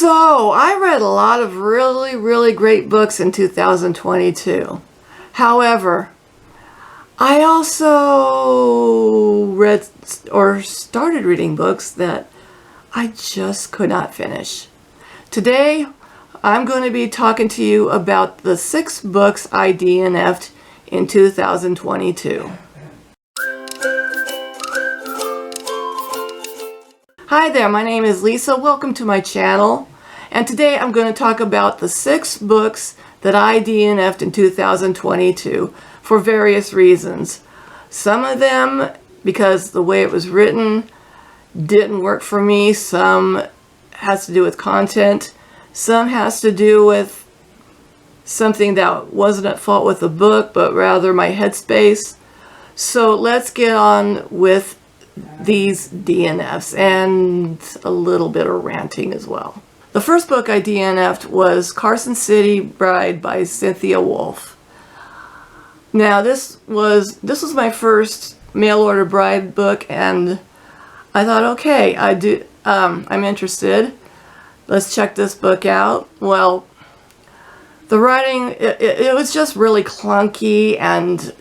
So, I read a lot of really great books in 2022. However, I also read or started reading books that I just could not finish. Today, I'm going to be talking to you about the 6 books I DNFed in 2022. Hi there, my name is Lisa. Welcome to my channel. And today I'm going to talk about the 6 books that I DNFed in 2022 for various reasons. Some of them because the way it was written didn't work for me. Some has to do with content. Some has to do with something that wasn't at fault with the book, but rather my headspace. So let's get on with these DNFs and a little bit of ranting as well. The first book I DNF'd was Carson City Bride by Cynthia Wolfe. Now this was my first mail order bride book, and I thought, okay, I'm interested. Let's check this book out. Well, the writing, it was just really clunky and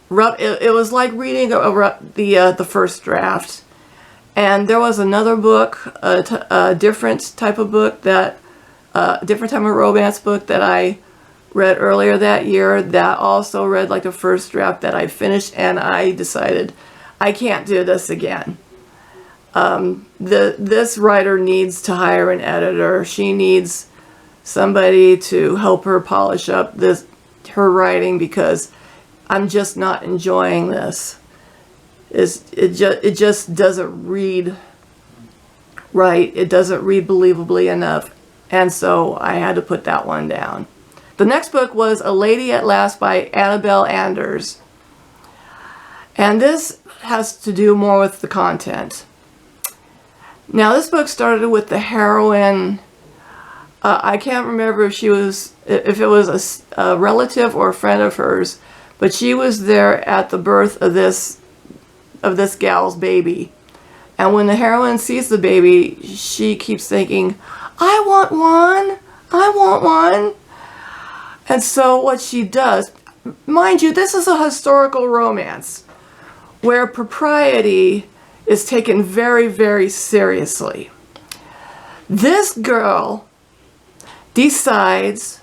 rough. It was like reading the first draft. And there was another book, a different type of book, different type of romance book that I read earlier that year that also read like the first draft that I finished, and I decided I can't do this again. This writer needs to hire an editor. She needs somebody to help her polish up her writing, because I'm just not enjoying this. It just doesn't read right. It doesn't read believably enough. And so I had to put that one down. The next book was A Lady at Last by Annabelle Anders. And this has to do more with the content. Now this book started with the heroine. I can't remember if it was a relative or a friend of hers, but she was there at the birth of this gal's baby. And when the heroine sees the baby, she keeps thinking, I want one, I want one. And so what she does, mind you, this is a historical romance where propriety is taken very seriously. This girl decides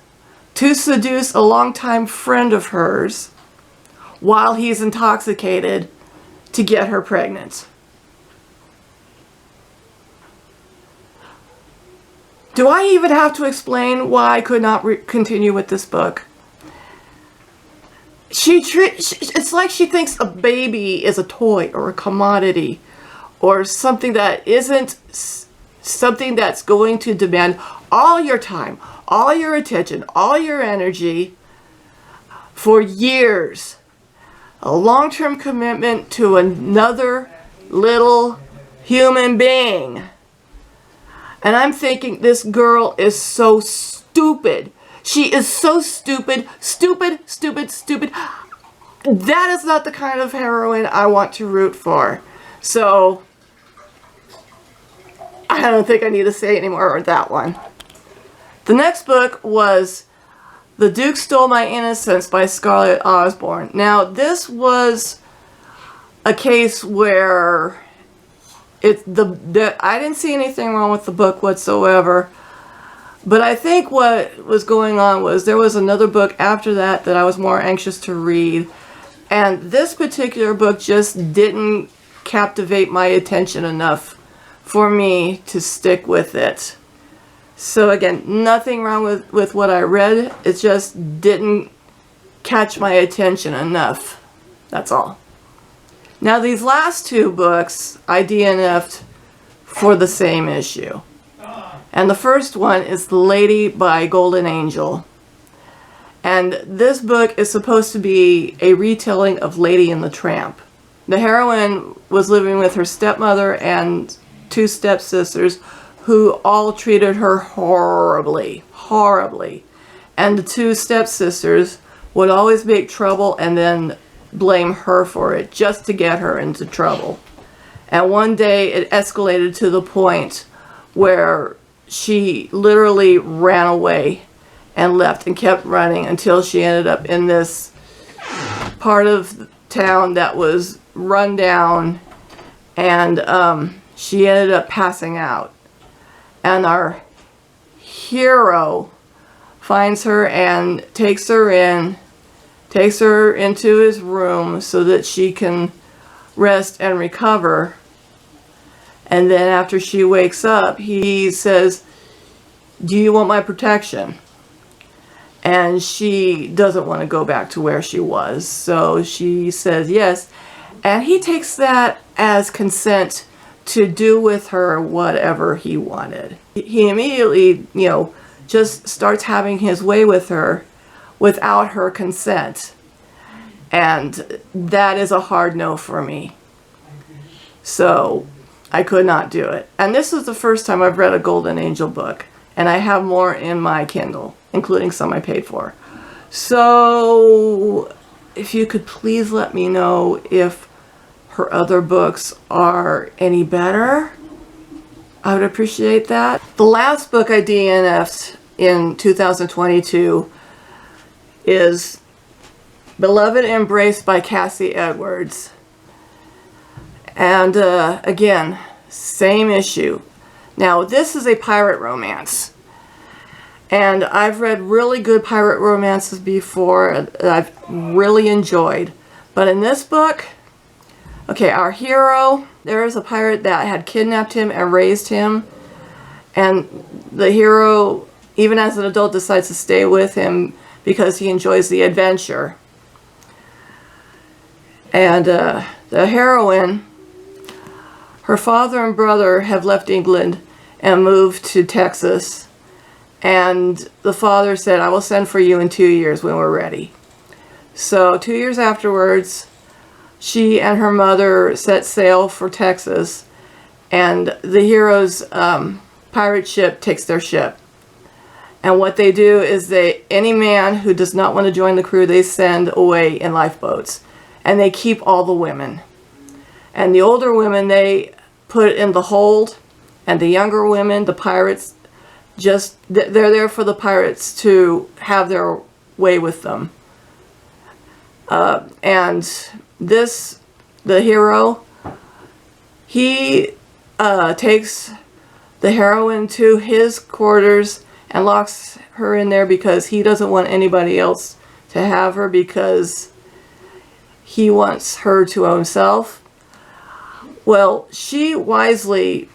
to seduce a longtime friend of hers while he's intoxicated to get her pregnant. Do I even have to explain why I could not continue with this book? It's like she thinks a baby is a toy or a commodity or something that isn't something that's going to demand all your time, all your attention, all your energy for years. A long-term commitment to another little human being. And I'm thinking, this girl is so stupid. She is so stupid. Stupid. That is not the kind of heroine I want to root for. So, I don't think I need to say any more on that one. The next book was The Duke Stole My Innocence by Scarlett Osborne. Now, this was a case where I didn't see anything wrong with the book whatsoever, but I think what was going on was there was another book after that I was more anxious to read, and this particular book just didn't captivate my attention enough for me to stick with it. So again, nothing wrong with what I read. It just didn't catch my attention enough. That's all. Now these last 2 books I DNF'd for the same issue. And the first one is The Lady by Golden Angel. And this book is supposed to be a retelling of Lady and the Tramp. The heroine was living with her stepmother and 2 stepsisters who all treated her horribly. And the 2 stepsisters would always make trouble and then blame her for it just to get her into trouble. And one day it escalated to the point where she literally ran away and left and kept running until she ended up in this part of town that was run down, and she ended up passing out. And our hero finds her and takes her into his room so that she can rest and recover. And then after she wakes up, he says, "Do you want my protection?" And she doesn't want to go back to where she was, so she says yes. And he takes that as consent to do with her whatever he wanted. He immediately, just starts having his way with her without her consent. And that is a hard no for me. So I could not do it. And this is the first time I've read a Golden Angel book. And I have more in my Kindle, including some I paid for. So if you could please let me know if her other books are any better, I would appreciate that. The last book I DNF'd in 2022 is Beloved Embrace by Cassie Edwards. And again, same issue. Now, this is a pirate romance. And I've read really good pirate romances before that I've really enjoyed. But in this book, okay, our hero, there is a pirate that had kidnapped him and raised him. And the hero, even as an adult, decides to stay with him because he enjoys the adventure. And the heroine, her father and brother have left England and moved to Texas. And the father said, "I will send for you in 2 years when we're ready." So 2 years afterwards, she and her mother set sail for Texas. And the hero's pirate ship takes their ship. And what they do is any man who does not want to join the crew, they send away in lifeboats. And they keep all the women. And the older women, they put in the hold. And the younger women, the pirates, they're there for the pirates to have their way with them. And the hero, he takes the heroine to his quarters and locks her in there because he doesn't want anybody else to have her, because he wants her to himself. Well, she wisely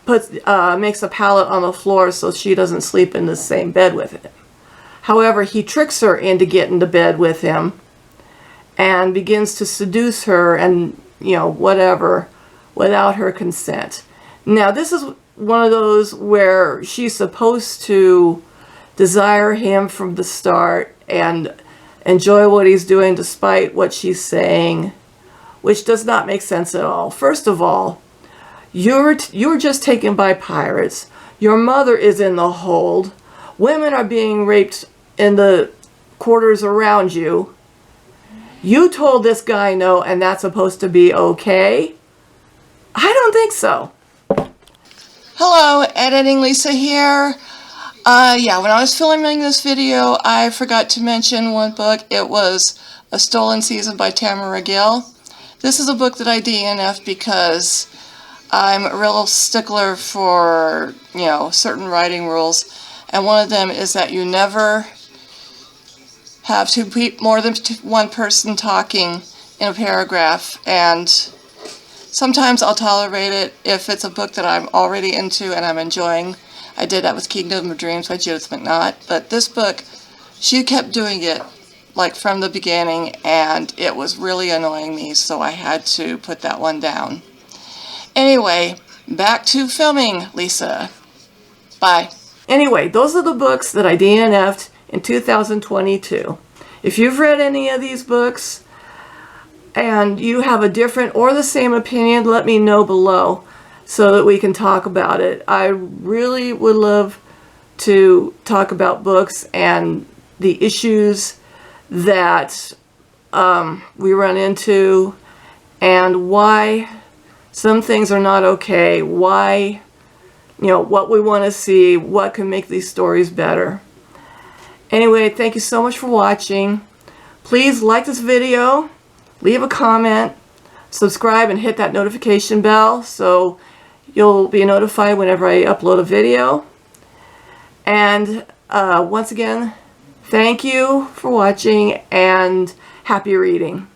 makes a pallet on the floor so she doesn't sleep in the same bed with him. However, he tricks her into getting to bed with him and begins to seduce her and, whatever, without her consent. Now, this is one of those where she's supposed to desire him from the start and enjoy what he's doing despite what she's saying, which does not make sense at all. First of all, you're just taken by pirates. Your mother is in the hold. Women are being raped in the quarters around you. You told this guy no, and that's supposed to be okay? I don't think so. Hello, Editing Lisa here. When I was filming this video, I forgot to mention one book. It was A Stolen Season by Tamara Gill. This is a book that I DNF'd because I'm a real stickler for, certain writing rules. And one of them is that you never have more than one person talking in a paragraph. And sometimes I'll tolerate it if it's a book that I'm already into and I'm enjoying. I did that with Kingdom of Dreams by Judith McNaught. But this book, she kept doing it from the beginning, and it was really annoying me, so I had to put that one down. Anyway, back to filming, Lisa. Bye. Anyway, those are the books that I DNF'd in 2022. If you've read any of these books and you have a different or the same opinion, let me know below so that we can talk about it. I really would love to talk about books and the issues that we run into and why some things are not okay, why what we want to see, what can make these stories better. Anyway, thank you so much for watching. Please like this video, leave a comment, subscribe, and hit that notification bell so you'll be notified whenever I upload a video. And once again, thank you for watching and happy reading.